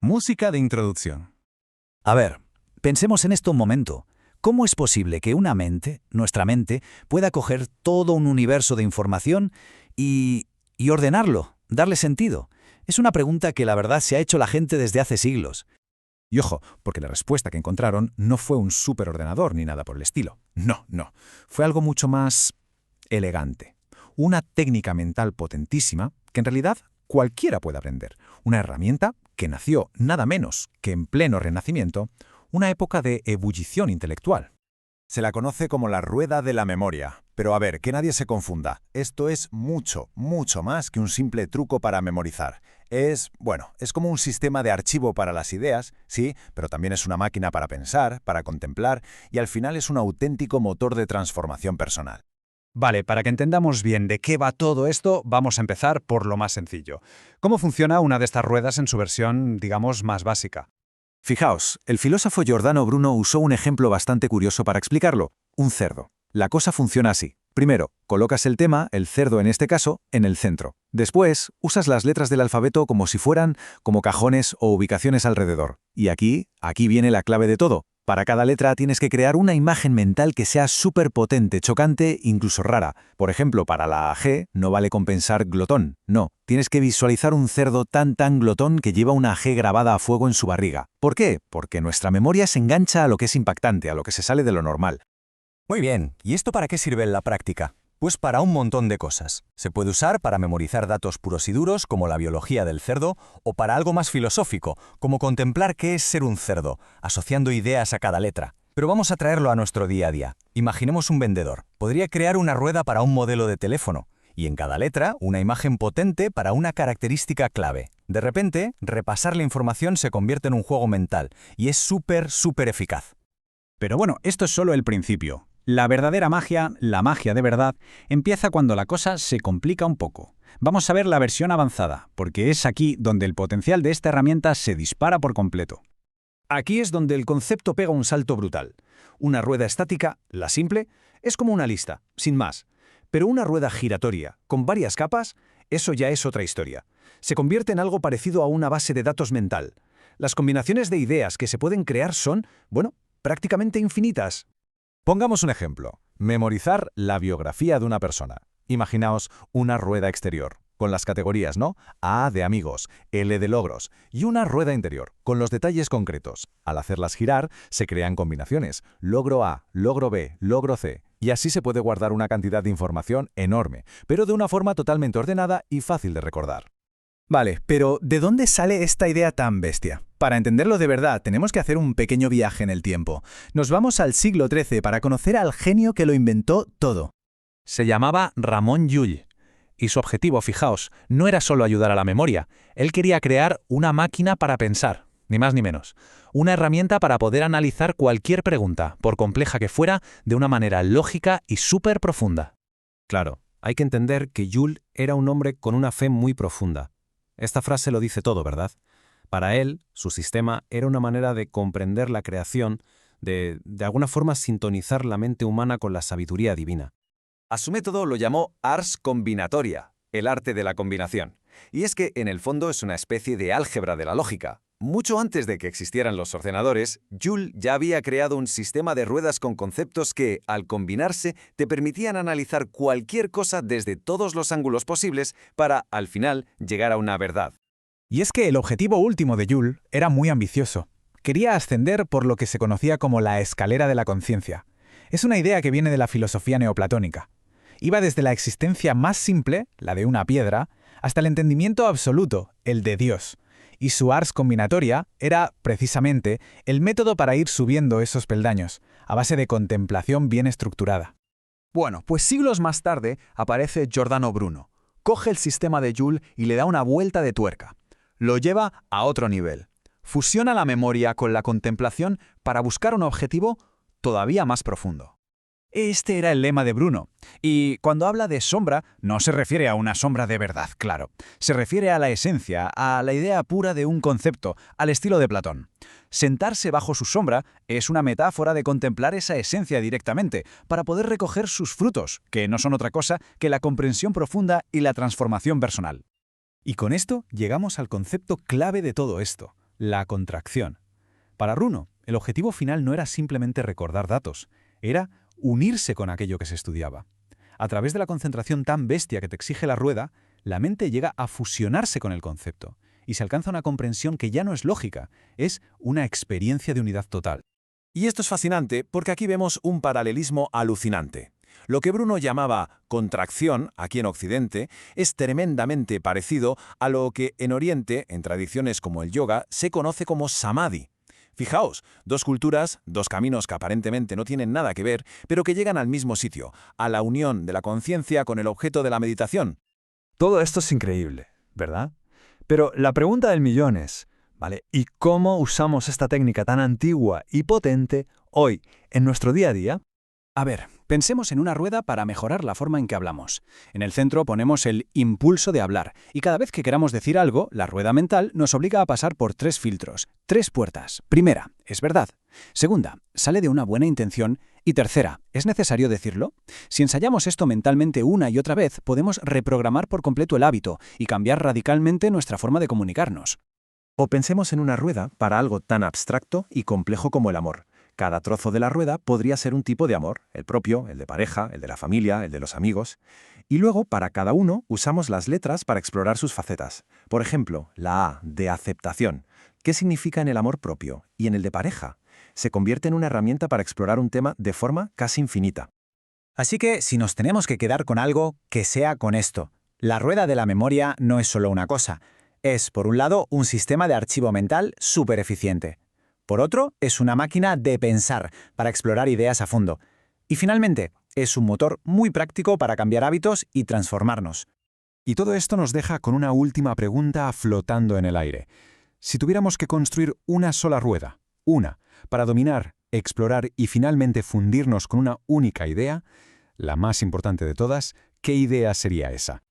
Música de introducción. A ver, pensemos en esto un momento. ¿Cómo es posible que una mente, nuestra mente, pueda coger todo un universo de información y ordenarlo, darle sentido? Es una pregunta que la verdad se ha hecho la gente desde hace siglos. Y ojo, porque la respuesta que encontraron no fue un superordenador ni nada por el estilo. No, no. Fue algo mucho más elegante. Una técnica mental potentísima que en realidad cualquiera puede aprender. Una herramienta que nació nada menos que en pleno Renacimiento, una época de ebullición intelectual. Se la conoce como la rueda de la memoria. Pero a ver, que nadie se confunda. Esto es mucho, mucho más que un simple truco para memorizar. Es como un sistema de archivo para las ideas, sí, pero también es una máquina para pensar, para contemplar, y al final es un auténtico motor de transformación personal. Vale, para que entendamos bien de qué va todo esto, vamos a empezar por lo más sencillo. ¿Cómo funciona una de estas ruedas en su versión, digamos, más básica? Fijaos, el filósofo Giordano Bruno usó un ejemplo bastante curioso para explicarlo: un cerdo. La cosa funciona así. Primero, colocas el tema, el cerdo en este caso, en el centro. Después, usas las letras del alfabeto como si fueran como cajones o ubicaciones alrededor. Y aquí viene la clave de todo. Para cada letra tienes que crear una imagen mental que sea súper potente, chocante, incluso rara. Por ejemplo, para la G no vale con pensar glotón. No, tienes que visualizar un cerdo tan glotón que lleva una G grabada a fuego en su barriga. ¿Por qué? Porque nuestra memoria se engancha a lo que es impactante, a lo que se sale de lo normal. Muy bien, ¿y esto para qué sirve en la práctica? Pues para un montón de cosas. Se puede usar para memorizar datos puros y duros, como la biología del cerdo, o para algo más filosófico, como contemplar qué es ser un cerdo, asociando ideas a cada letra. Pero vamos a traerlo a nuestro día a día. Imaginemos un vendedor. Podría crear una rueda para un modelo de teléfono, y en cada letra una imagen potente para una característica clave. De repente, repasar la información se convierte en un juego mental, y es súper eficaz. Pero bueno, esto es solo el principio. La verdadera magia, la magia de verdad, empieza cuando la cosa se complica un poco. Vamos a ver la versión avanzada, porque es aquí donde el potencial de esta herramienta se dispara por completo. Aquí es donde el concepto pega un salto brutal. Una rueda estática, la simple, es como una lista, sin más. Pero una rueda giratoria, con varias capas, eso ya es otra historia. Se convierte en algo parecido a una base de datos mental. Las combinaciones de ideas que se pueden crear son, prácticamente infinitas. Pongamos un ejemplo. Memorizar la biografía de una persona. Imaginaos una rueda exterior, con las categorías, ¿no? A de amigos, L de logros, y una rueda interior, con los detalles concretos. Al hacerlas girar, se crean combinaciones. Logro A, logro B, logro C. Y así se puede guardar una cantidad de información enorme, pero de una forma totalmente ordenada y fácil de recordar. Vale, pero ¿de dónde sale esta idea tan bestia? Para entenderlo de verdad, tenemos que hacer un pequeño viaje en el tiempo. Nos vamos al siglo XIII para conocer al genio que lo inventó todo. Se llamaba Ramon Llull, y su objetivo, fijaos, no era solo ayudar a la memoria. Él quería crear una máquina para pensar, ni más ni menos. Una herramienta para poder analizar cualquier pregunta, por compleja que fuera, de una manera lógica y súper profunda. Claro, hay que entender que Llull era un hombre con una fe muy profunda. Esta frase lo dice todo, ¿verdad? Para él, su sistema era una manera de comprender la creación, de alguna forma sintonizar la mente humana con la sabiduría divina. A su método lo llamó ars combinatoria, el arte de la combinación. Y es que, en el fondo, es una especie de álgebra de la lógica. Mucho antes de que existieran los ordenadores, Llull ya había creado un sistema de ruedas con conceptos que, al combinarse, te permitían analizar cualquier cosa desde todos los ángulos posibles para, al final, llegar a una verdad. Y es que el objetivo último de Llull era muy ambicioso. Quería ascender por lo que se conocía como la escalera de la conciencia. Es una idea que viene de la filosofía neoplatónica. Iba desde la existencia más simple, la de una piedra, hasta el entendimiento absoluto, el de Dios. Y su ars combinatoria era, precisamente, el método para ir subiendo esos peldaños, a base de contemplación bien estructurada. Bueno, pues siglos más tarde aparece Giordano Bruno. Coge el sistema de Llull y le da una vuelta de tuerca. Lo lleva a otro nivel. Fusiona la memoria con la contemplación para buscar un objetivo todavía más profundo. Este era el lema de Bruno. Y cuando habla de sombra, no se refiere a una sombra de verdad, claro. Se refiere a la esencia, a la idea pura de un concepto, al estilo de Platón. Sentarse bajo su sombra es una metáfora de contemplar esa esencia directamente, para poder recoger sus frutos, que no son otra cosa que la comprensión profunda y la transformación personal. Y con esto llegamos al concepto clave de todo esto. la contracción. Para Bruno, el objetivo final no era simplemente recordar datos, era unirse con aquello que se estudiaba. A través de la concentración tan bestia que te exige la rueda, la mente llega a fusionarse con el concepto, y se alcanza una comprensión que ya no es lógica, es una experiencia de unidad total. Y esto es fascinante porque aquí vemos un paralelismo alucinante. Lo que Bruno llamaba contracción, aquí en Occidente, es tremendamente parecido a lo que en Oriente, en tradiciones como el yoga, se conoce como samadhi. Fijaos, dos culturas, dos caminos que aparentemente no tienen nada que ver, pero que llegan al mismo sitio, a la unión de la conciencia con el objeto de la meditación. Todo esto es increíble, ¿verdad? Pero la pregunta del millón es, ¿vale? ¿Y cómo usamos esta técnica tan antigua y potente hoy, en nuestro día a día? A ver, pensemos en una rueda para mejorar la forma en que hablamos. En el centro ponemos el impulso de hablar, y cada vez que queramos decir algo, la rueda mental nos obliga a pasar por 3 filtros, 3 puertas. Primera, es verdad. Segunda, sale de una buena intención. Y tercera, ¿es necesario decirlo? Si ensayamos esto mentalmente una y otra vez, podemos reprogramar por completo el hábito y cambiar radicalmente nuestra forma de comunicarnos. O pensemos en una rueda para algo tan abstracto y complejo como el amor. Cada trozo de la rueda podría ser un tipo de amor, el propio, el de pareja, el de la familia, el de los amigos. Y luego, para cada uno, usamos las letras para explorar sus facetas. Por ejemplo, la A, de aceptación. ¿Qué significa en el amor propio? Y en el de pareja. Se convierte en una herramienta para explorar un tema de forma casi infinita. Así que, si nos tenemos que quedar con algo, que sea con esto. La rueda de la memoria no es solo una cosa. Es, por un lado, un sistema de archivo mental súper eficiente. Por otro, es una máquina de pensar, para explorar ideas a fondo. Y finalmente, es un motor muy práctico para cambiar hábitos y transformarnos. Y todo esto nos deja con una última pregunta flotando en el aire. Si tuviéramos que construir una sola rueda, para dominar, explorar y finalmente fundirnos con una única idea, la más importante de todas, ¿qué idea sería esa?